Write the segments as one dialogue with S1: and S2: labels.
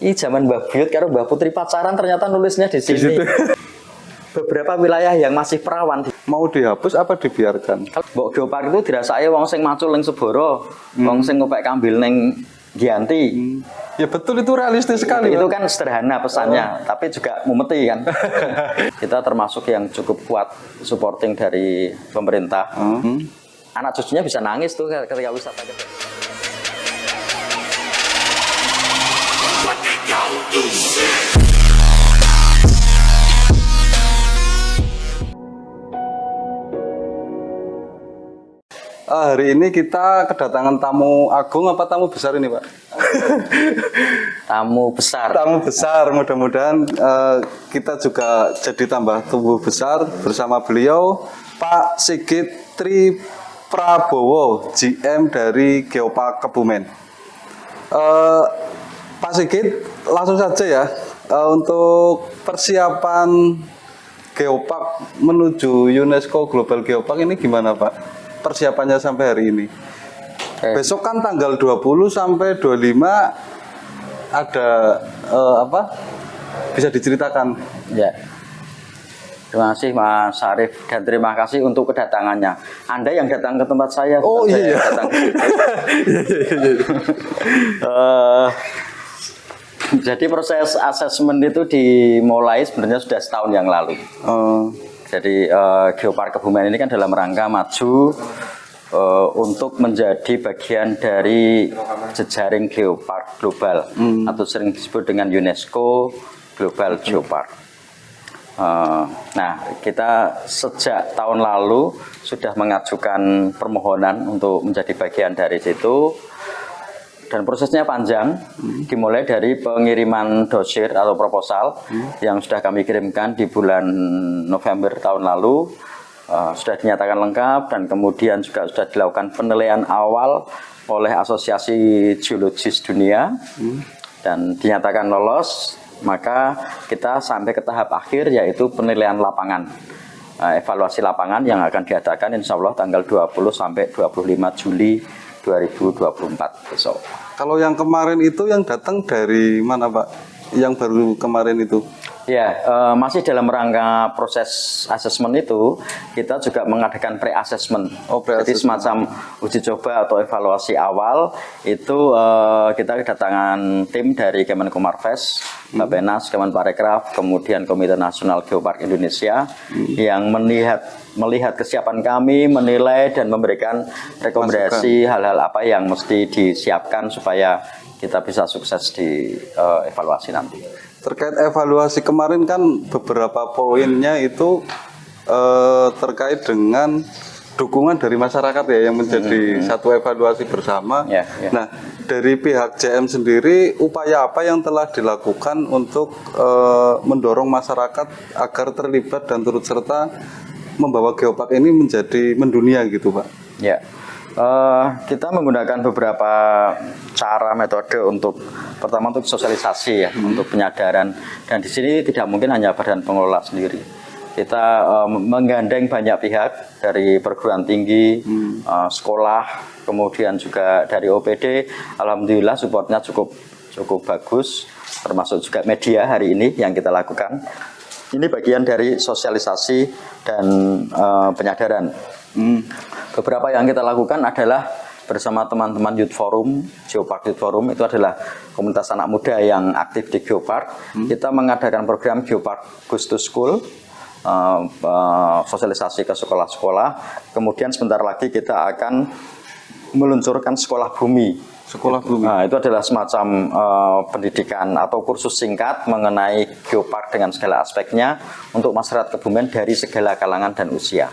S1: Ini zaman Mbah Buyut karo Mbah Putri pacaran ternyata nulisnya di sini. Beberapa wilayah yang masih perawan
S2: Mau dihapus apa dibiarkan?
S1: Mbok Geopark itu dirasake wong sing macul ning Seboro, wong sing ngopek kambil ning Giyanti.
S2: Ya betul, itu realistis sekali.
S1: Itu kan sederhana pesannya, tapi juga mumeti kan. Kita termasuk yang cukup kuat supporting dari pemerintah. Anak cucunya bisa nangis tuh ketika wisata ke
S2: Hari ini kita kedatangan tamu agung apa tamu besar ini, Pak?
S1: tamu besar.
S2: Tamu besar, mudah-mudahan kita juga jadi tambah tumbuh besar bersama beliau, Pak Sigit Tri Prabowo, GM dari Geopark Kebumen. Pak Sigit, langsung saja ya, untuk persiapan Geopark menuju UNESCO Global Geopark ini gimana, Pak? Persiapannya sampai hari ini. Besok kan tanggal 20 sampai 25 ada apa? Bisa diceritakan?
S1: Ya. Terima kasih Mas Arif dan terima kasih untuk kedatangannya. Anda yang datang ke tempat saya,
S2: oh iya,
S1: saya datang ke situ. Jadi proses asesmen itu dimulai sebenarnya sudah setahun yang lalu. Jadi Geopark Kebumen ini kan dalam rangka maju untuk menjadi bagian dari jejaring geopark global atau sering disebut dengan UNESCO Global Geopark. Nah, kita sejak tahun lalu sudah mengajukan permohonan untuk menjadi bagian dari situ. Dan prosesnya panjang, dimulai dari pengiriman dossier atau proposal yang sudah kami kirimkan di bulan November tahun lalu, sudah dinyatakan lengkap dan kemudian juga sudah dilakukan penilaian awal oleh Asosiasi Geologis Dunia dan dinyatakan lolos, maka kita sampai ke tahap akhir yaitu penilaian lapangan. Evaluasi lapangan yang akan diadakan insya Allah tanggal 20 sampai 25 Juli 2024 besok.
S2: Kalau yang kemarin itu yang datang dari mana, Pak? Yang baru kemarin itu?
S1: Ya, masih dalam rangka proses asesmen itu, kita juga mengadakan pre-assessment. Jadi semacam uji coba atau evaluasi awal, itu kita kedatangan tim dari Kemenkomarves, Bappenas, Kemenparekraf, kemudian Komite Nasional Geopark Indonesia, yang melihat kesiapan kami, menilai dan memberikan rekomendasi hal-hal apa yang mesti disiapkan supaya kita bisa sukses di evaluasi nanti.
S2: Terkait evaluasi kemarin kan beberapa poinnya itu terkait dengan dukungan dari masyarakat ya yang menjadi satu evaluasi bersama. Nah, dari pihak JM sendiri upaya apa yang telah dilakukan untuk mendorong masyarakat agar terlibat dan turut serta membawa Geopark ini menjadi mendunia gitu, Pak?
S1: Ya. Kita menggunakan beberapa cara metode untuk pertama untuk sosialisasi ya, untuk penyadaran, dan di sini tidak mungkin hanya badan pengelola sendiri. Kita menggandeng banyak pihak dari perguruan tinggi, sekolah, kemudian juga dari OPD. Alhamdulillah supportnya cukup bagus, termasuk juga media hari ini yang kita lakukan. Ini bagian dari sosialisasi dan penyadaran. Beberapa yang kita lakukan adalah bersama teman-teman Youth Forum, Geopark Youth Forum, itu adalah komunitas anak muda yang aktif di Geopark. Kita mengadakan program Geopark Goes to School, sosialisasi ke sekolah-sekolah. Kemudian sebentar lagi kita akan meluncurkan sekolah bumi.
S2: Sekolah bumi.
S1: Nah, itu adalah semacam pendidikan atau kursus singkat mengenai geopark dengan segala aspeknya untuk masyarakat Kebumen dari segala kalangan dan usia.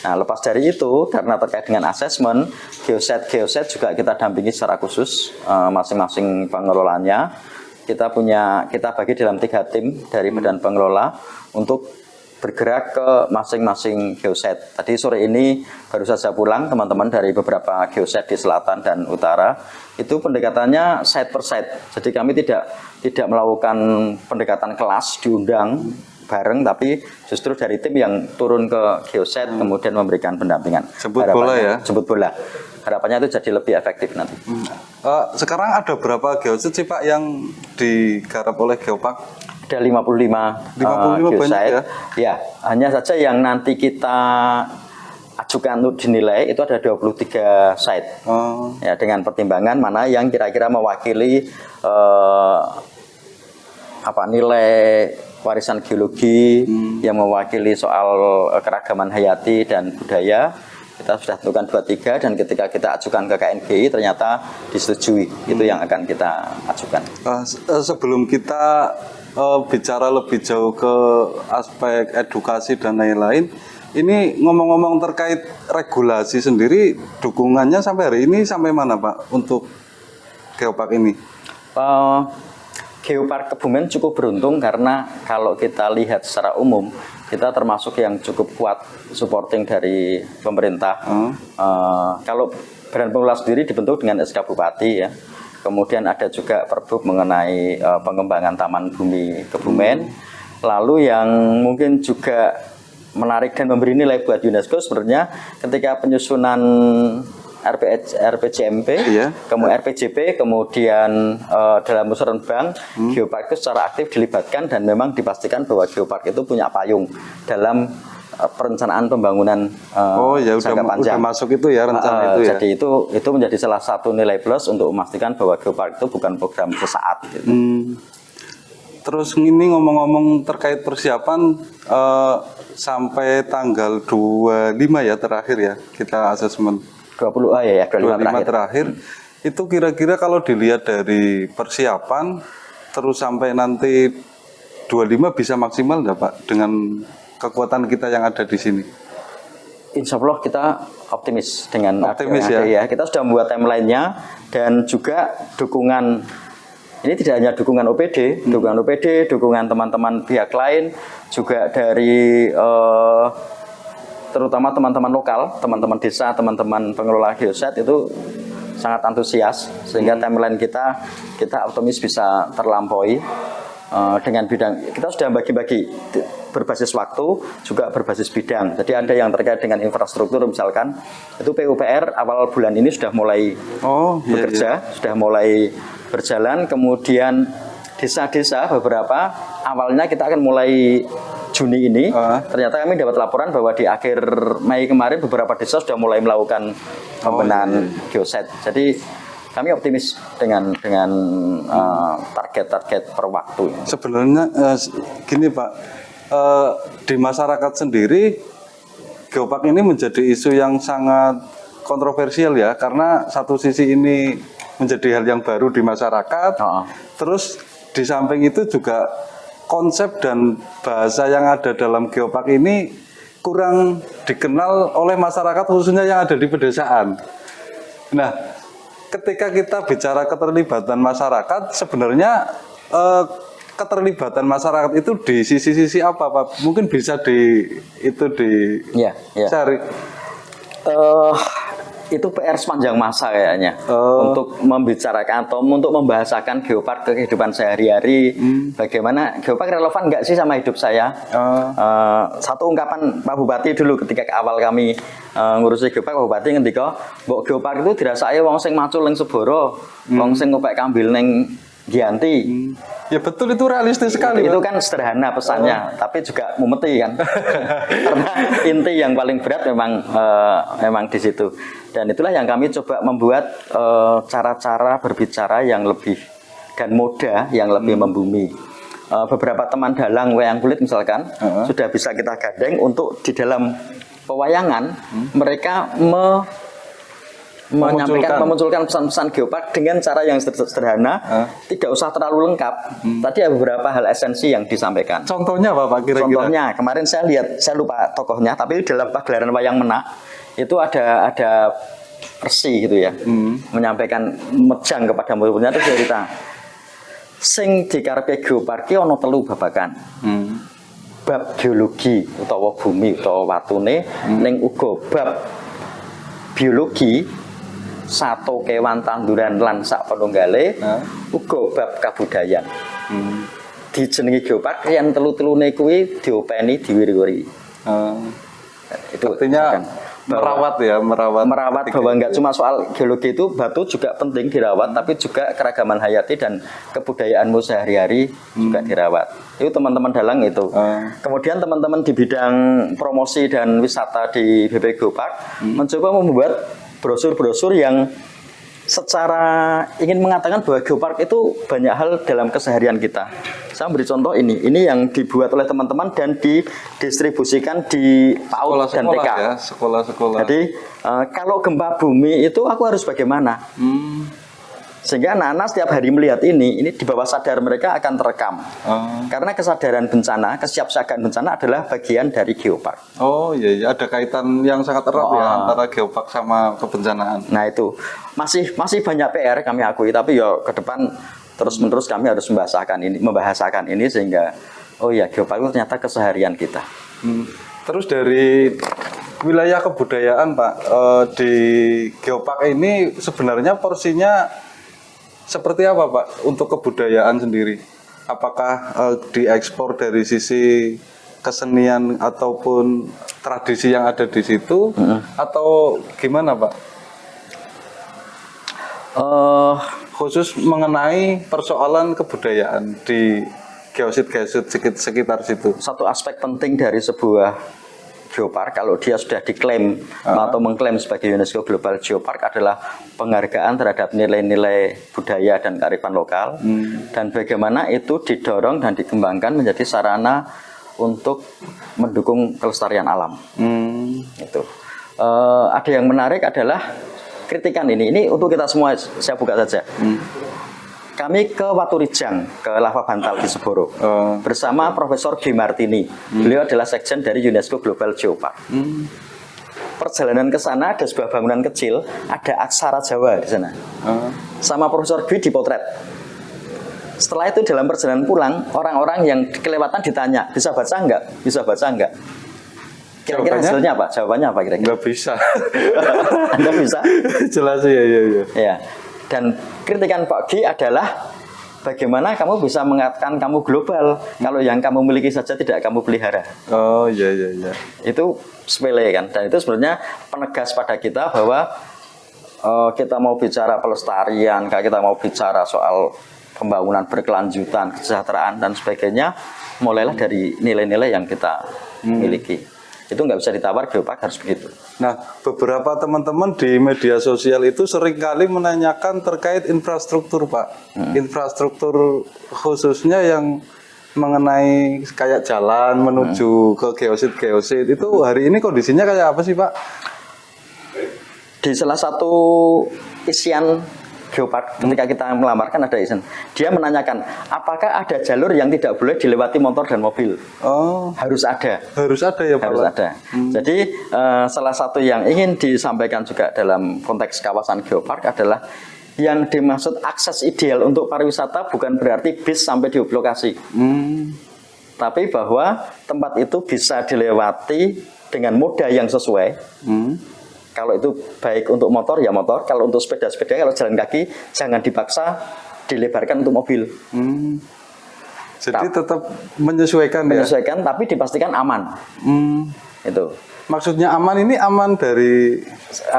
S1: Nah, lepas dari itu, karena terkait dengan asesmen, geoset juga kita dampingi secara khusus masing-masing pengelolanya. Kita bagi dalam 3 tim dari badan pengelola untuk bergerak ke masing-masing geoset. Tadi sore ini baru saja pulang teman-teman dari beberapa geoset di selatan dan utara. Itu pendekatannya site per site. Jadi kami tidak melakukan pendekatan kelas diundang bareng, tapi justru dari tim yang turun ke geoset kemudian memberikan pendampingan.
S2: Jemput bola ya?
S1: Jemput bola. Harapannya itu jadi lebih efektif nanti.
S2: Sekarang ada berapa geoset sih Pak yang digarap oleh Geopark?
S1: Ada 55 geoset. Ya, hanya saja yang nanti kita ajukan untuk dinilai itu ada 23 site. Ya, dengan pertimbangan mana yang kira-kira mewakili nilai warisan geologi, yang mewakili soal keragaman hayati dan budaya. Kita sudah tentukan 23, dan ketika kita ajukan ke KNGI ternyata disetujui. Itu yang akan kita ajukan.
S2: Sebelum kita bicara lebih jauh ke aspek edukasi dan lain-lain, ini ngomong-ngomong terkait regulasi sendiri, dukungannya sampai hari ini sampai mana Pak untuk Geopark ini?
S1: Geopark Kebumen cukup beruntung karena kalau kita lihat secara umum, kita termasuk yang cukup kuat supporting dari pemerintah. Kalau Badan Pengelola sendiri dibentuk dengan SK Bupati ya. Kemudian ada juga Perbub mengenai pengembangan Taman Bumi Kebumen. Lalu yang mungkin juga menarik dan memberi nilai buat UNESCO sebenarnya ketika penyusunan RPJMP, kemudian RPJP, kemudian dalam usulan bank, Geopark itu secara aktif dilibatkan dan memang dipastikan bahwa Geopark itu punya payung dalam perencanaan pembangunan jangka panjang.
S2: Udah masuk itu ya rencana itu ya.
S1: Jadi itu menjadi salah satu nilai plus untuk memastikan bahwa Geopark itu bukan program sesaat. Gitu.
S2: Terus ini ngomong-ngomong terkait persiapan sampai tanggal 25 ya terakhir ya kita asesmen.
S1: 25
S2: terakhir. Itu kira-kira kalau dilihat dari persiapan terus sampai nanti 25 bisa maksimal enggak Pak dengan kekuatan kita yang ada di sini?
S1: Insya Allah kita optimis dengan
S2: ya.
S1: Kita sudah membuat timeline-nya dan juga dukungan. Ini tidak hanya dukungan OPD, dukungan teman-teman pihak lain, juga dari terutama teman-teman lokal, teman-teman desa, teman-teman pengelola geoset itu sangat antusias sehingga timeline kita optimis bisa terlampaui. Dengan bidang kita sudah bagi-bagi berbasis waktu juga berbasis bidang. Jadi ada yang terkait dengan infrastruktur misalkan itu PUPR awal bulan ini sudah mulai bekerja, sudah mulai berjalan. Kemudian desa-desa beberapa awalnya kita akan mulai Juni ini. Ternyata kami dapat laporan bahwa di akhir Mei kemarin beberapa desa sudah mulai melakukan pembenahan geoset. Jadi kami optimis dengan target-target per waktu.
S2: Sebenarnya gini Pak, di masyarakat sendiri Geopark ini menjadi isu yang sangat kontroversial ya, karena satu sisi ini menjadi hal yang baru di masyarakat, terus di samping itu juga konsep dan bahasa yang ada dalam Geopark ini kurang dikenal oleh masyarakat khususnya yang ada di pedesaan. Nah, ketika kita bicara keterlibatan masyarakat, sebenarnya keterlibatan masyarakat itu di sisi-sisi apa Pak? Mungkin bisa cari.
S1: Itu PR sepanjang masa kayaknya untuk membicarakan atau untuk membahasakan Geopark ke kehidupan sehari-hari. Bagaimana Geopark relevan nggak sih sama hidup saya? Satu ungkapan Pak Bupati dulu ketika awal kami ngurusi Geopark, Pak Bupati ngendika, "Mbok Geopark itu dirasake wong sing macul ning Seboro, wong sing ngopek kambil ning Giyanti."
S2: Ya betul, itu realistis sekali.
S1: Itu kan sederhana pesannya, tapi juga mumeti kan. Karena inti yang paling berat memang di situ. Dan itulah yang kami coba membuat cara-cara berbicara yang lebih dan moda yang lebih membumi. Beberapa teman dalang wayang kulit misalkan sudah bisa kita gandeng untuk di dalam pewayangan mereka memunculkan pesan-pesan Geopark dengan cara yang sederhana, tidak usah terlalu lengkap. Tadi ada beberapa hal esensi yang disampaikan.
S2: Contohnya apa Pak kira-kira?
S1: Contohnya kemarin saya lihat, saya lupa tokohnya, tapi dalam pagelaran wayang menak itu ada Persi gitu ya, menyampaikan mejang kepada muridnya itu cerita. Sing dikarepe Geopark ki ana 3 babakan. bab geologi utawa bumi utawa watune, ning uga bab biologi sato kewan tanduran lan sak penunggale, uga bab kabudayan. Dijenengi geopark yen telu-telune kuwi diopeni diwiri-wiri.
S2: Itu artinya merawat
S1: bahwa nggak cuma soal geologi itu, batu juga penting dirawat, tapi juga keragaman hayati dan kebudayaanmu sehari-hari juga dirawat. Itu teman-teman dalang itu. Kemudian teman-teman di bidang promosi dan wisata di BP Geopark mencoba membuat brosur-brosur yang secara ingin mengatakan bahwa geopark itu banyak hal dalam keseharian kita. Saya beri contoh ini yang dibuat oleh teman-teman dan didistribusikan di PAUD dan TK.
S2: Ya, sekolah-sekolah.
S1: Jadi kalau gempa bumi itu aku harus bagaimana? Sehingga anak-anak setiap hari melihat ini di bawah sadar mereka akan terekam. Karena kesadaran bencana, kesiapsiagaan bencana adalah bagian dari geopark.
S2: Oh iya, ada kaitan yang sangat erat ya antara geopark sama kebencanaan.
S1: Nah itu masih banyak PR kami akui, tapi ya ke depan terus-menerus kami harus membahasakan ini sehingga oh ya geopark itu ternyata keseharian kita.
S2: Terus dari wilayah kebudayaan Pak, di geopark ini sebenarnya porsinya seperti apa Pak untuk kebudayaan sendiri? Apakah diekspor dari sisi kesenian ataupun tradisi yang ada di situ atau gimana Pak? Khusus mengenai persoalan kebudayaan di geosit-geosit sekitar situ.
S1: Satu aspek penting dari sebuah geopark kalau dia sudah diklaim atau mengklaim sebagai UNESCO Global Geopark adalah penghargaan terhadap nilai-nilai budaya dan kearifan lokal dan bagaimana itu didorong dan dikembangkan menjadi sarana untuk mendukung kelestarian alam. Itu ada yang menarik adalah kritikan ini untuk kita semua, saya buka saja. Kami ke Waturijang, ke Lava Bantal di Seboro, bersama Profesor G. Martini. Beliau adalah sekjen dari UNESCO Global Geopark. Perjalanan ke sana ada sebuah bangunan kecil, ada aksara Jawa di sana. Sama Profesor G dipotret. Setelah itu dalam perjalanan pulang, orang-orang yang kelewatan ditanya, bisa baca enggak? Bisa baca enggak? Kira-kira hasilnya apa? Jawabannya apa kira-kira?
S2: Enggak bisa.
S1: Anda bisa?
S2: Jelas ya.
S1: Ya. Dan kritikan Pak G adalah bagaimana kamu bisa mengatakan kamu global kalau yang kamu miliki saja tidak kamu pelihara.
S2: Oh iya.
S1: Itu sepele kan. Dan itu sebenarnya penegas pada kita bahwa kita mau bicara pelestarian, kita mau bicara soal pembangunan berkelanjutan, kesejahteraan dan sebagainya, mulailah dari nilai-nilai yang kita miliki. Itu nggak bisa ditawar, geopark harus begitu.
S2: Nah, beberapa teman-teman di media sosial itu seringkali menanyakan terkait infrastruktur, Pak. Infrastruktur khususnya yang mengenai kayak jalan menuju ke geosit. Itu hari ini kondisinya kayak apa sih, Pak?
S1: Di salah satu isian geopark ketika kita melamarkan ada izin. Dia menanyakan, apakah ada jalur yang tidak boleh dilewati motor dan mobil? Harus ada.
S2: Harus ada ya Pak?
S1: Harus ada. Jadi salah satu yang ingin disampaikan juga dalam konteks kawasan geopark adalah yang dimaksud akses ideal untuk pariwisata bukan berarti bis sampai di lokasi. Tapi bahwa tempat itu bisa dilewati dengan moda yang sesuai. Kalau itu baik untuk motor ya motor, kalau untuk sepeda, kalau jalan kaki jangan dipaksa dilebarkan untuk mobil.
S2: Jadi tetap menyesuaikan ya?
S1: Menyesuaikan tapi dipastikan aman. Itu.
S2: Maksudnya aman ini aman dari?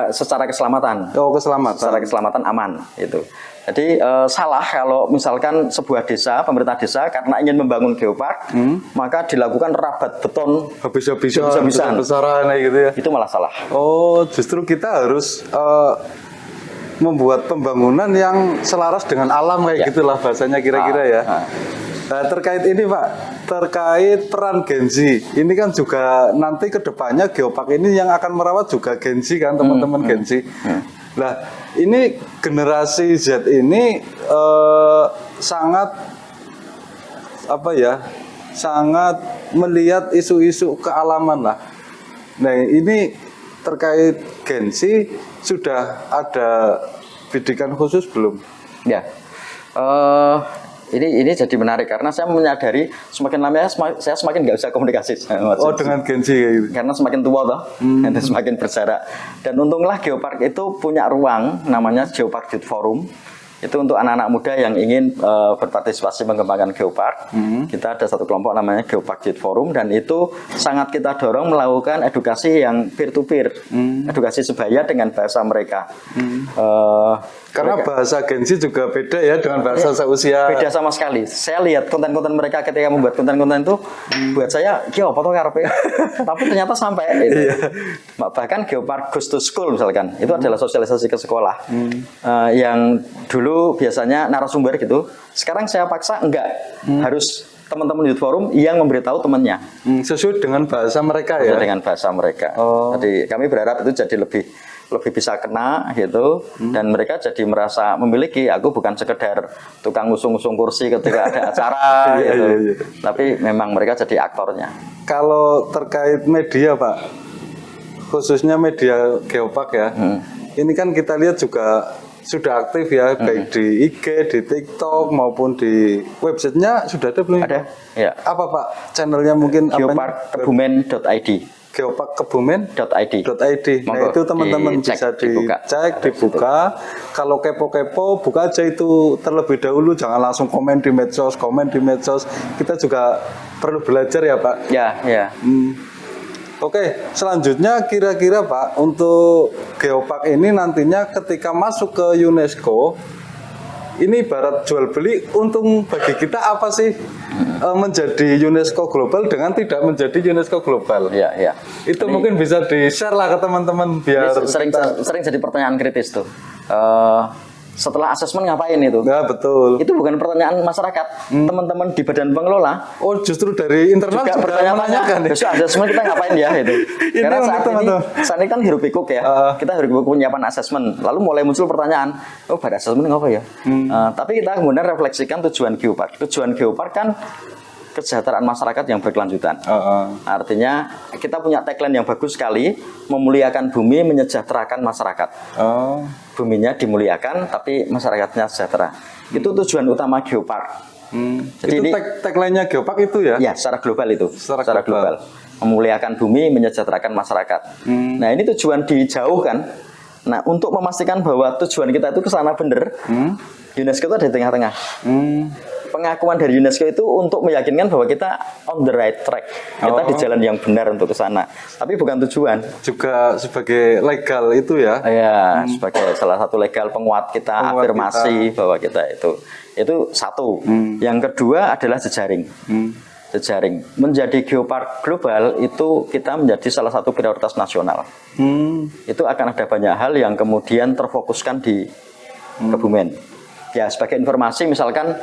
S1: Secara keselamatan.
S2: Oh, keselamatan.
S1: Secara keselamatan aman. Itu. Jadi salah kalau misalkan sebuah desa, pemerintah desa karena ingin membangun geopark, maka dilakukan rabat beton
S2: habis-habisan, besar-besaran gitu ya.
S1: Itu malah salah.
S2: Oh, justru kita harus membuat pembangunan yang selaras dengan alam kayak gitulah bahasanya kira-kira ya. Nah, terkait ini Pak, terkait peran Gen Z, ini kan juga nanti kedepannya geopark ini yang akan merawat juga Gen Z kan teman-teman Gen Z. Nah, ini generasi Z ini sangat sangat melihat isu-isu kealaman lah. Nah, ini terkait Gen Z sudah ada bidikan khusus belum?
S1: Ya, ini jadi menarik karena saya menyadari semakin lama saya semakin nggak bisa komunikasi.
S2: Oh, dengan Genji kayak gitu.
S1: Karena semakin tua toh, dan semakin berjarak. Dan untunglah Geopark itu punya ruang namanya Geopark Youth Forum. Itu untuk anak-anak muda yang ingin berpartisipasi mengembangkan Geopark. Kita ada satu kelompok namanya Geopark Youth Forum dan itu sangat kita dorong melakukan edukasi yang peer-to-peer, edukasi sebaya dengan bahasa mereka.
S2: Karena bahasa Genji juga beda ya dengan bahasa seusia.
S1: Beda sama sekali. Saya lihat konten-konten mereka ketika membuat konten-konten itu buat saya, "Yo, foto karepe." Tapi ternyata sampai gitu. Bahkan Geopark Goes to School misalkan, itu adalah sosialisasi ke sekolah. Yang dulu biasanya narasumber gitu. Sekarang saya paksa enggak, harus teman-teman Youth Forum yang memberitahu temannya.
S2: Sesuai dengan bahasa mereka ya.
S1: Sesuai dengan bahasa mereka. Jadi kami berharap itu jadi lebih bisa kena gitu, dan mereka jadi merasa memiliki, aku bukan sekedar tukang ngusung-ngusung kursi ketika ada acara gitu. Tapi memang mereka jadi aktornya.
S2: Kalau terkait media Pak, khususnya media Geopark ya, ini kan kita lihat juga sudah aktif ya, baik di IG, di TikTok maupun di websitenya sudah ada belum?
S1: Ada, ya.
S2: Apa Pak channelnya mungkin?
S1: Geoparkkebumen.id.
S2: Geoparkkebumen.id. Nah itu teman-teman bisa dicek, dibuka. Kalau kepo-kepo, buka aja itu terlebih dahulu. Jangan langsung komen di medsos. Kita juga perlu belajar ya Pak.
S1: Ya.
S2: Oke, selanjutnya kira-kira Pak, untuk Geopark ini nantinya ketika masuk ke UNESCO, ini ibarat jual beli, untung bagi kita apa sih menjadi UNESCO Global dengan tidak menjadi UNESCO Global?
S1: Ya.
S2: Itu ini, mungkin bisa di-share lah ke teman-teman biar
S1: sering jadi pertanyaan kritis tuh. Setelah asesmen ngapain itu?
S2: Ya betul.
S1: Itu bukan pertanyaan masyarakat, teman-teman di badan pengelola.
S2: Oh, justru dari internal juga
S1: menanyakan. Besok asesmen kita ngapain ya itu? Karena saat ini kan hiruk pikuk ya. Kita hiruk pikuk penyiapan asesmen. Lalu mulai muncul pertanyaan, oh pada asesmen apa ya? Tapi kita kemudian refleksikan tujuan Geopark. Tujuan Geopark kan kesejahteraan masyarakat yang berkelanjutan. Artinya kita punya tagline yang bagus sekali, memuliakan bumi, menyejahterakan masyarakat. Buminya dimuliakan, tapi masyarakatnya sejahtera. Itu tujuan utama Geopark.
S2: Jadi itu tagline-nya Geopark itu ya?
S1: Ya, secara global itu. Secara global. Memuliakan bumi, menyejahterakan masyarakat. Nah, ini tujuan dijauhkan. Nah, untuk memastikan bahwa tujuan kita itu kesana bener, UNESCO itu ada di tengah-tengah. Pengakuan dari UNESCO itu untuk meyakinkan bahwa kita on the right track, kita di jalan yang benar untuk ke sana. Tapi bukan tujuan. Juga
S2: sebagai legal itu ya?
S1: Ya, sebagai salah satu legal penguat kita, afirmasi bahwa kita itu satu. Yang kedua adalah jejaring. Jejaring menjadi Geopark global itu kita menjadi salah satu prioritas nasional. Itu akan ada banyak hal yang kemudian terfokuskan di Kebumen. Ya, sebagai informasi misalkan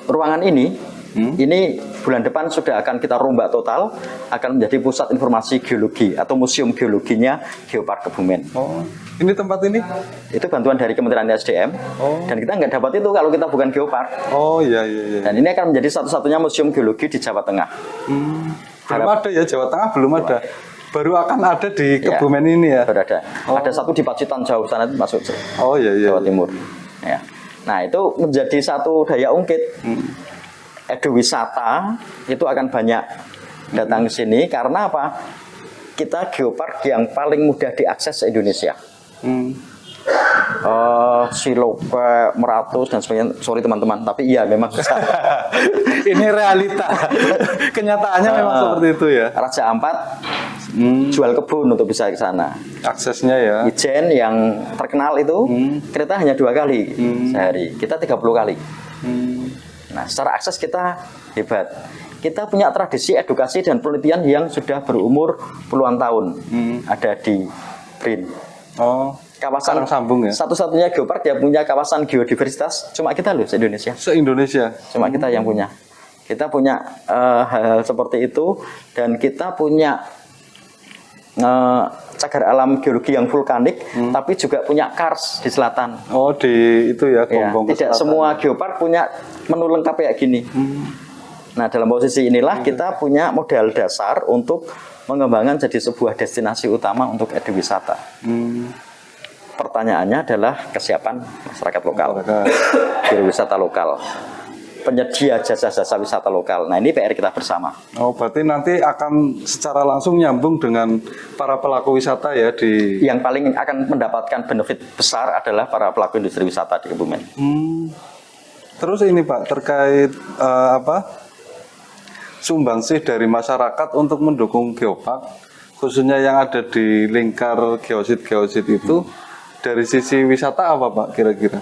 S1: ruangan ini bulan depan sudah akan kita rombak total, akan menjadi pusat informasi geologi atau museum geologinya Geopark Kebumen.
S2: Ini tempat ini?
S1: Itu bantuan dari Kementerian SDM. Dan kita nggak dapat itu kalau kita bukan Geopark.
S2: Iya.
S1: Dan ini akan menjadi satu-satunya museum geologi di Jawa Tengah.
S2: Belum ada ya, Jawa Tengah belum ada. Baru akan ada di Kebumen ini ya?
S1: Baru ada. Ada satu di Pacitan jauh sana itu masuk Jawa Timur. Ya. Nah, itu menjadi satu daya ungkit. Ekowisata itu akan banyak datang ke sini karena apa? Kita Geopark yang paling mudah diakses se Indonesia. Silope, Meratus dan sebagainya. Sorry teman-teman, tapi iya memang susah.
S2: Ini realita. Kenyataannya memang seperti itu ya.
S1: Raja Ampat jual kebun untuk bisa ke sana.
S2: Aksesnya ya.
S1: Ijen yang terkenal itu kereta hanya 2 kali sehari. Kita 30 kali. Nah, secara akses kita hebat. Kita punya tradisi edukasi dan penelitian yang sudah berumur puluhan tahun. Ada di BRIN. Kawasan
S2: sambung ya.
S1: Satu-satunya Geopark yang punya kawasan geodiversitas cuma kita loh se-Indonesia.
S2: Se-Indonesia.
S1: Cuma kita yang punya. Kita punya hal-hal seperti itu dan kita punya cagar alam geologi yang vulkanik, tapi juga punya kars di selatan.
S2: Di itu ya, Gombong.
S1: Tidak semua Geopark punya menu lengkap kayak gini. Nah, dalam posisi inilah kita punya modal dasar untuk mengembangkan jadi sebuah destinasi utama untuk ekowisata. pertanyaannya adalah kesiapan masyarakat lokal, biro wisata lokal, penyedia jasa-jasa wisata lokal. Nah, ini PR kita bersama.
S2: Oh, berarti nanti akan secara langsung nyambung dengan para pelaku wisata ya di.
S1: Yang paling akan mendapatkan benefit besar adalah para pelaku industri wisata di Kebumen.
S2: Terus ini Pak, terkait sumbangsih dari masyarakat untuk mendukung geopark, khususnya yang ada di lingkar geosit itu, dari sisi wisata apa Pak kira-kira?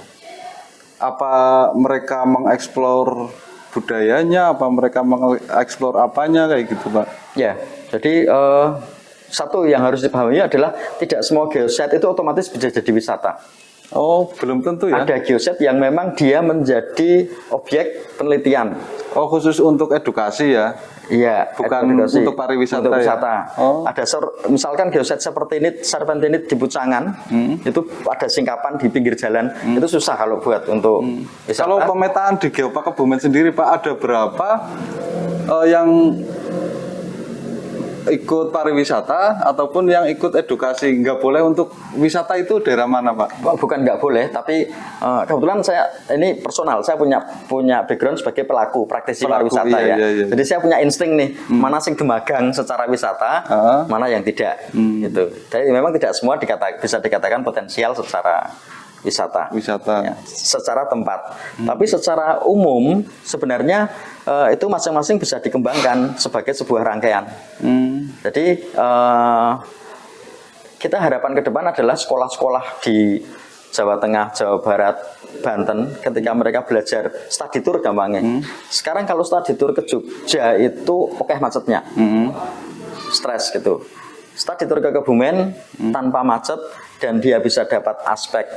S2: Apa mereka mengeksplor budayanya, apa mereka mengeksplor apanya kayak gitu Pak?
S1: Ya, jadi satu yang harus dipahami adalah tidak semua geoset itu otomatis bisa jadi wisata.
S2: Oh, belum tentu ya?
S1: Ada geoset yang memang dia menjadi objek penelitian.
S2: Oh, khusus untuk edukasi ya?
S1: Iya,
S2: bukan
S1: edukasi.
S2: Untuk pariwisata.
S1: Untuk wisata.
S2: Ya? Oh.
S1: Ada misalkan geoset serpentinit di Bucangan, itu ada singkapan di pinggir jalan, itu susah kalau buat untuk wisata.
S2: Kalau pemetaan di Geopark Kebumen sendiri Pak, ada berapa yang ikut pariwisata ataupun yang ikut edukasi? Nggak boleh untuk wisata itu daerah mana Pak?
S1: Bukan nggak boleh, tapi kebetulan saya ini personal, saya punya background sebagai praktisi pariwisata ya.
S2: Iya.
S1: Jadi saya punya insting nih, mana sing gemagang secara wisata, mana yang tidak, gitu. Jadi memang tidak semua bisa dikatakan potensial secara wisata. Ya, secara tempat. Tapi secara umum sebenarnya itu masing-masing bisa dikembangkan sebagai sebuah rangkaian. Jadi kita harapan ke depan adalah sekolah-sekolah di Jawa Tengah, Jawa Barat, Banten, ketika mereka belajar study tour gampangnya. Sekarang kalau study tour ke Jogja itu macetnya, stres gitu. Study tour ke Kebumen tanpa macet dan dia bisa dapat aspek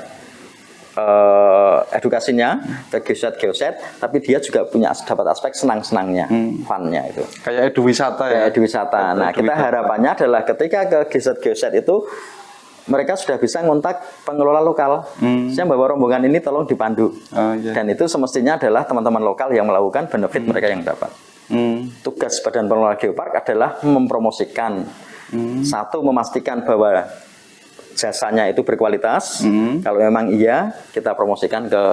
S1: edukasinya ke geoset, tapi dia juga punya dapat aspek senang-senangnya, fun-nya itu.
S2: Kayak eduwisata ya.
S1: Kayak eduwisata. Nah, kita harapannya adalah ketika ke geoset itu mereka sudah bisa ngontak pengelola lokal. Saya bawa rombongan ini tolong dipandu. Dan itu semestinya adalah teman-teman lokal yang melakukan, benefit mereka yang dapat. Tugas Badan Pengelola Geopark adalah mempromosikan, satu memastikan bahwa jasanya itu berkualitas. Kalau memang iya, kita promosikan ke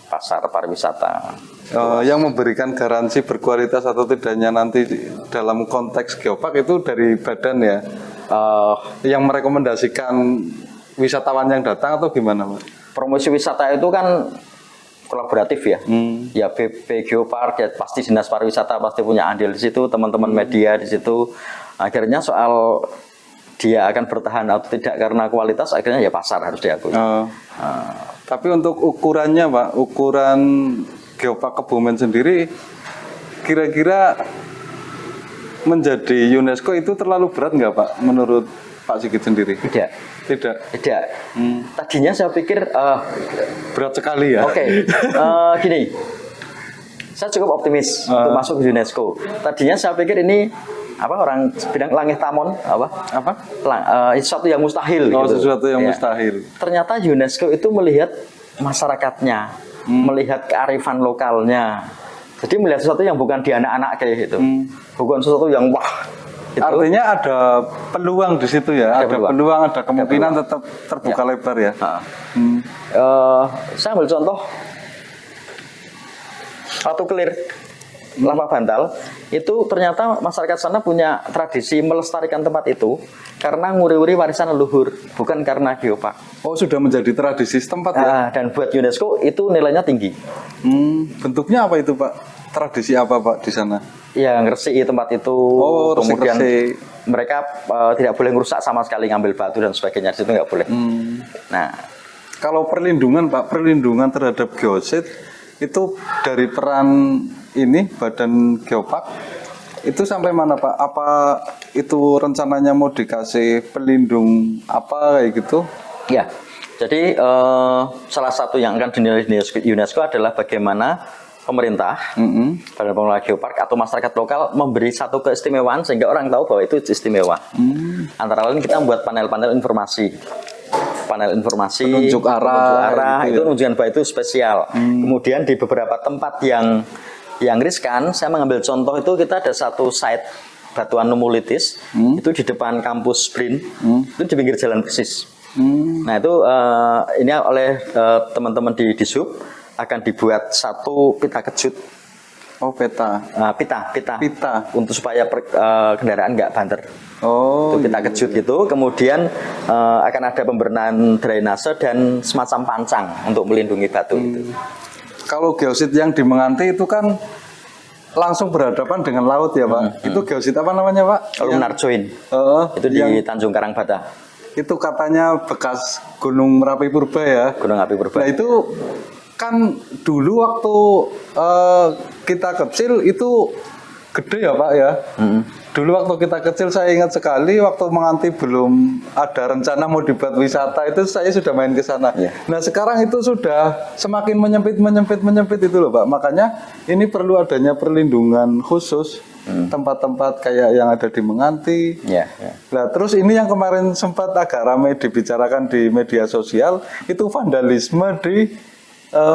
S1: pasar pariwisata.
S2: Yang memberikan garansi berkualitas atau tidaknya nanti dalam konteks geopark itu dari badan ya. Yang merekomendasikan wisatawan yang datang atau gimana Pak?
S1: Promosi wisata itu kan kolaboratif ya. Ya BP Geopark ya pasti Dinas Pariwisata pasti punya andil di situ, teman-teman media di situ. Akhirnya soal dia akan bertahan atau tidak karena kualitas, akhirnya ya pasar harus diakui.
S2: Tapi untuk ukurannya Pak, ukuran Geopark Kebumen sendiri kira-kira menjadi UNESCO itu terlalu berat nggak Pak menurut Pak Sigit sendiri? Tidak.
S1: Tadinya saya pikir
S2: berat sekali ya.
S1: Oke. Gini, saya cukup optimis untuk masuk ke UNESCO. Tadinya saya pikir ini orang bilang langit tamon sesuatu yang mustahil gitu.
S2: Sesuatu yang mustahil.
S1: Ternyata UNESCO itu melihat masyarakatnya, melihat kearifan lokalnya. Jadi melihat sesuatu yang bukan di anak-anak kayak gitu. Bukan sesuatu yang wah. Gitu.
S2: Artinya ada peluang di situ ya. Ada peluang, ada kemungkinan tetap terbuka lebar ya.
S1: Saya ambil contoh Ratu Kelir, Lapa Bantal, itu ternyata masyarakat sana punya tradisi melestarikan tempat itu karena nguri-nguri warisan leluhur, bukan karena geopark.
S2: Oh, sudah menjadi tradisi setempat ya?
S1: Dan buat UNESCO itu nilainya tinggi.
S2: Bentuknya apa itu Pak? Tradisi apa Pak di sana?
S1: Ya, ngeresiki tempat itu. Kemudian mereka tidak boleh ngerusak sama sekali, ngambil batu dan sebagainya, di situ nggak boleh. Nah,
S2: kalau perlindungan Pak, perlindungan terhadap geoset itu dari peran ini Badan Geopark itu sampai mana Pak? Apa itu rencananya mau dikasih pelindung apa kayak gitu?
S1: Ya, jadi salah satu yang akan dinilai di UNESCO adalah bagaimana pemerintah, Badan Pengelola Geopark atau masyarakat lokal memberi satu keistimewaan sehingga orang tahu bahwa itu istimewa. Antara lain kita membuat panel-panel informasi.
S2: Penunjuk arah
S1: itu menunjukkan bahwa itu spesial. Kemudian di beberapa tempat yang riskan, saya mengambil contoh itu kita ada satu site batuan numulitis itu di depan kampus BRIN, itu di pinggir jalan persis. Nah itu ini oleh teman-teman di Dishub akan dibuat satu pita kejut.
S2: Oh, peta.
S1: Pita. Untuk supaya kendaraan nggak banter.
S2: Oh.
S1: Itu pita kejut gitu. Kemudian akan ada pembenahan drainase dan semacam pancang untuk melindungi batu itu.
S2: Kalau geosit yang di Menganti itu kan langsung berhadapan dengan laut ya Pak. Itu geosit apa namanya Pak?
S1: Kalau Narjoin. Itu di Tanjung Karangbata.
S2: Itu katanya bekas Gunung Merapi Purba ya.
S1: Gunung Api Purba.
S2: Nah itu kan dulu waktu kita kecil itu gede ya Pak ya. Dulu waktu kita kecil saya ingat sekali waktu Menganti belum ada rencana mau dibuat wisata itu saya sudah main ke sana. Nah sekarang itu sudah semakin menyempit itu loh Pak. Makanya ini perlu adanya perlindungan khusus tempat-tempat kayak yang ada di Menganti. Nah terus ini yang kemarin sempat agak ramai dibicarakan di media sosial itu vandalisme di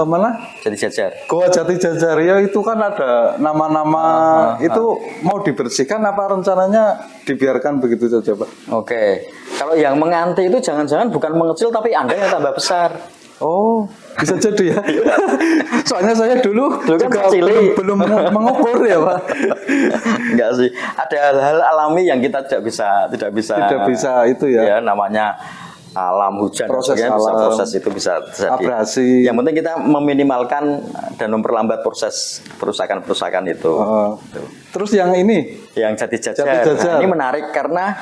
S2: mana?
S1: Jati Jajar.
S2: Goa Jati Jajar ya itu kan ada nama-nama itu mau dibersihkan apa rencananya dibiarkan begitu saja Pak?
S1: Oke. Kalau yang Menganti itu jangan-jangan bukan mengecil tapi Anda yang tambah besar.
S2: Oh, bisa jadi ya. Soalnya saya dulu
S1: kan
S2: juga belum mengukur ya Pak.
S1: Enggak sih. Ada hal-hal alami yang kita tidak bisa
S2: itu ya.
S1: Ya namanya alam hujan
S2: proses
S1: itu bisa terjadi.
S2: Abrasi.
S1: Yang penting kita meminimalkan dan memperlambat proses perusakan itu.
S2: Terus yang ini
S1: yang Jati Jajar. Nah, ini menarik karena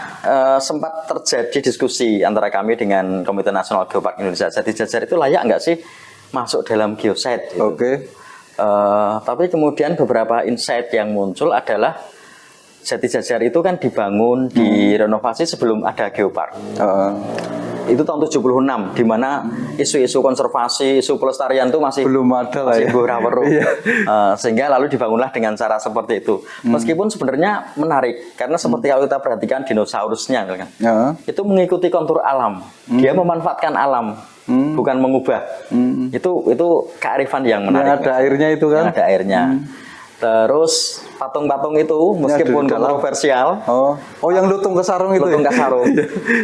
S1: sempat terjadi diskusi antara kami dengan Komite Nasional Geopark Indonesia. Jati Jajar itu layak nggak sih masuk dalam geosite? Gitu. Tapi kemudian beberapa insight yang muncul adalah Jati Jajar itu kan dibangun, direnovasi sebelum ada geopark. Itu tahun 76, di mana isu-isu konservasi, isu pelestarian itu masih
S2: belum ada lah ya.
S1: Sehingga lalu dibangunlah dengan cara seperti itu. Meskipun sebenarnya menarik, karena seperti kalau kita perhatikan dinosaurusnya kan, itu mengikuti kontur alam. Dia memanfaatkan alam, bukan mengubah. Itu kearifan yang menarik.
S2: Yang ada airnya itu kan?
S1: Yang ada airnya. Terus patung-patung itu meskipun kontroversial.
S2: Yang lutung ke sarung itu.
S1: Lutung ke sarung.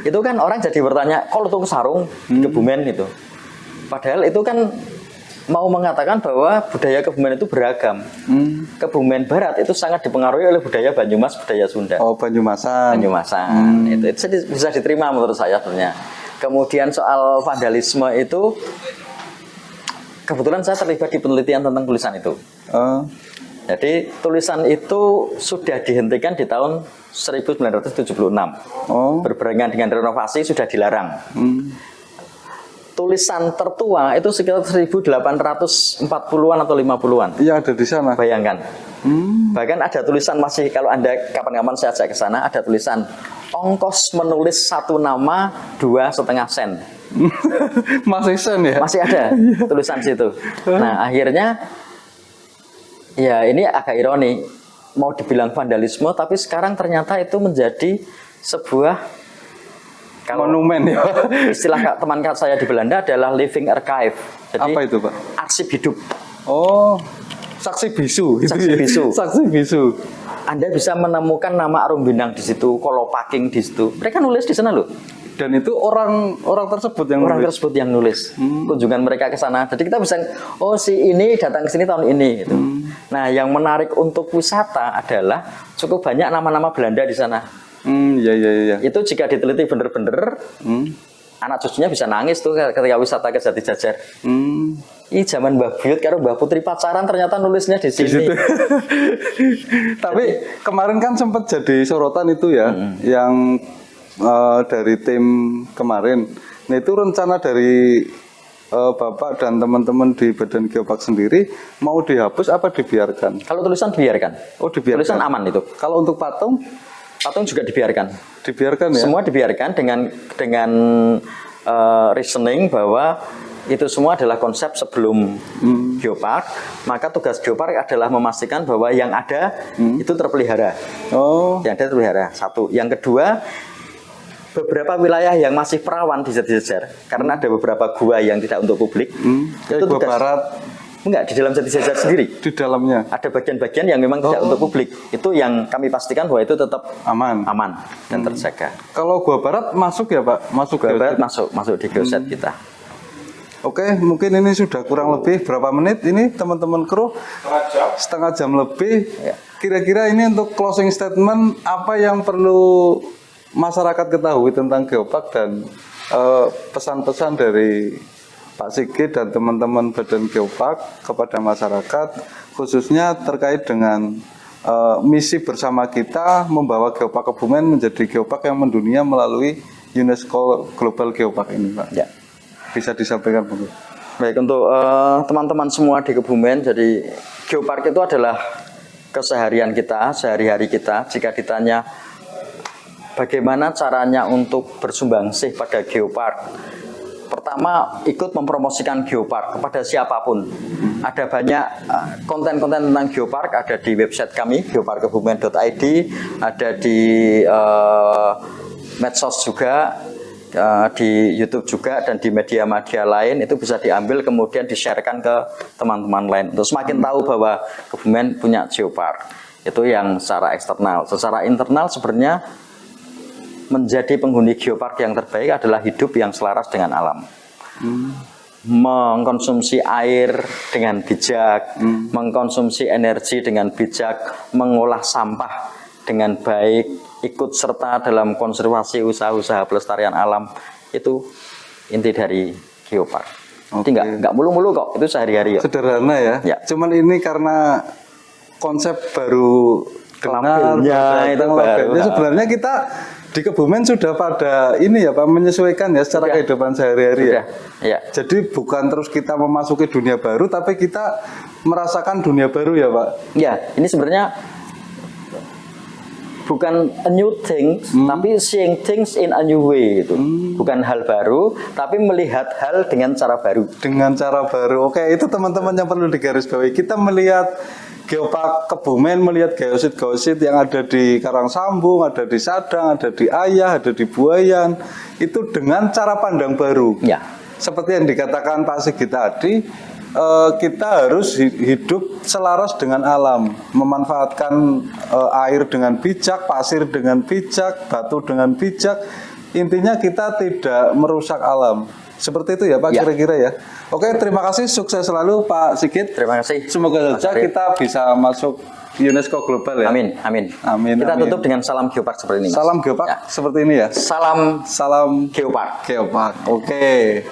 S1: Itu kan orang jadi bertanya, kok lutung ke sarung Kebumen itu. Padahal itu kan mau mengatakan bahwa budaya Kebumen itu beragam. Kebumen Barat itu sangat dipengaruhi oleh budaya Banyumas, budaya Sunda.
S2: Banyumasan.
S1: Itu bisa diterima menurut saya sebenarnya. Kemudian soal vandalisme itu kebetulan saya terlibat di penelitian tentang tulisan itu. Jadi tulisan itu sudah dihentikan di tahun 1976. Berbarengan dengan renovasi sudah dilarang. Tulisan tertua itu sekitar 1840-an atau 50-an.
S2: Iya, ada di sana.
S1: Bayangkan. Bahkan ada tulisan masih, kalau Anda kapan-kapan saya ajak ke sana, ada tulisan ongkos menulis satu nama 2,5 sen.
S2: Masih sen ya?
S1: Masih ada tulisan situ. Nah akhirnya ya ini agak ironi, mau dibilang vandalisme tapi sekarang ternyata itu menjadi sebuah
S2: monumen ya.
S1: Istilah teman saya di Belanda adalah living archive. Jadi
S2: apa itu Pak?
S1: Arsip hidup.
S2: Saksi bisu.
S1: Saksi bisu. Anda bisa menemukan nama Arum Bindang di situ, Kolopaking di situ. Mereka nulis di sana loh.
S2: Dan itu orang tersebut yang
S1: nulis. Kunjungan mereka ke sana. Jadi kita bisa, si ini datang ke sini tahun ini gitu. Nah, yang menarik untuk wisata adalah cukup banyak nama-nama Belanda di sana.
S2: Iya.
S1: Itu jika diteliti bener-bener, anak cucunya bisa nangis tuh ketika wisata ke Jati Jajar. Ini zaman Mbah Buyut karo Mbah Putri pacaran ternyata nulisnya di sini.
S2: Tapi kemarin kan sempat jadi sorotan itu ya, yang dari tim kemarin. Nah itu rencana dari Bapak dan teman-teman di Badan Geopark sendiri mau dihapus apa dibiarkan?
S1: Kalau tulisan dibiarkan.
S2: Dibiarkan.
S1: Tulisan aman itu.
S2: Kalau untuk patung
S1: juga dibiarkan.
S2: Dibiarkan ya.
S1: Semua dibiarkan dengan reasoning bahwa itu semua adalah konsep sebelum geopark. Maka tugas geopark adalah memastikan bahwa yang ada itu terpelihara. Yang ada terpelihara. Satu. Yang kedua, beberapa wilayah yang masih perawan di Jati Jajar karena ada beberapa gua yang tidak untuk publik.
S2: Itu Gua Barat.
S1: Enggak, di dalam Jati Jajar sendiri.
S2: Di dalamnya
S1: Ada bagian-bagian yang memang tidak untuk publik. Itu yang kami pastikan bahwa itu tetap
S2: aman
S1: dan terjaga.
S2: Kalau Gua Barat masuk ya Pak? Masuk
S1: Gua Barat masuk di geoset kita.
S2: Oke, mungkin ini sudah kurang lebih berapa menit ini teman-teman kru? Setengah jam lebih.
S1: Ya.
S2: Kira-kira ini untuk closing statement apa yang perlu masyarakat ketahui tentang geopark dan pesan-pesan dari Pak Sigit dan teman-teman Badan Geopark kepada masyarakat khususnya terkait dengan misi bersama kita membawa Geopark Kebumen menjadi geopark yang mendunia melalui UNESCO Global Geopark ini, Pak.
S1: Ya.
S2: Bisa disampaikan, Bu?
S1: Baik, untuk teman-teman semua di Kebumen, jadi geopark itu adalah keseharian kita, sehari-hari kita. Jika ditanya bagaimana caranya untuk bersumbangsih pada geopark, pertama, ikut mempromosikan geopark kepada siapapun. Ada banyak konten-konten tentang geopark, ada di website kami geoparkkebumen.id, ada di medsos juga, di YouTube juga, dan di media-media lain. Itu bisa diambil kemudian di-sharekan ke teman-teman lain untuk semakin tahu bahwa Kebumen punya geopark. Itu yang secara eksternal. Secara internal sebenarnya menjadi penghuni geopark yang terbaik adalah hidup yang selaras dengan alam. Mengkonsumsi air dengan bijak, mengkonsumsi energi dengan bijak, mengolah sampah dengan baik, ikut serta dalam konservasi usaha-usaha pelestarian alam. Itu inti dari geopark. Jadi nggak mulu-mulu kok, itu sehari-hari kok.
S2: Sederhana ya. Cuman ini karena konsep baru
S1: labelnya itu baru.
S2: Sebenarnya kita di Kebumen sudah pada ini ya Pak, menyesuaikan ya secara kehidupan sehari-hari ya. Jadi bukan terus kita memasuki dunia baru, tapi kita merasakan dunia baru ya Pak.
S1: Ya, ini sebenarnya bukan a new things, tapi seeing things in a new way itu. Bukan hal baru, tapi melihat hal dengan cara baru.
S2: Dengan cara baru. Oke, itu teman-teman yang perlu digarisbawahi. Kita melihat Geopark Kebumen, melihat geosit-geosit yang ada di Karangsambung, ada di Sadang, ada di Ayah, ada di Buayan, itu dengan cara pandang baru.
S1: Ya.
S2: Seperti yang dikatakan Pak Sigit tadi, kita harus hidup selaras dengan alam, memanfaatkan air dengan bijak, pasir dengan bijak, batu dengan bijak. Intinya kita tidak merusak alam. Seperti itu ya Pak, kira-kira ya. Oke, terima kasih, sukses selalu Pak Sigit.
S1: Terima kasih.
S2: Semoga saja kita bisa masuk UNESCO Global ya.
S1: Amin, amin.
S2: Amin.
S1: Kita tutup dengan salam geopark seperti ini.
S2: Salam geopark seperti ini ya.
S1: Salam
S2: Salam
S1: geopark.
S2: Geopark. Oke.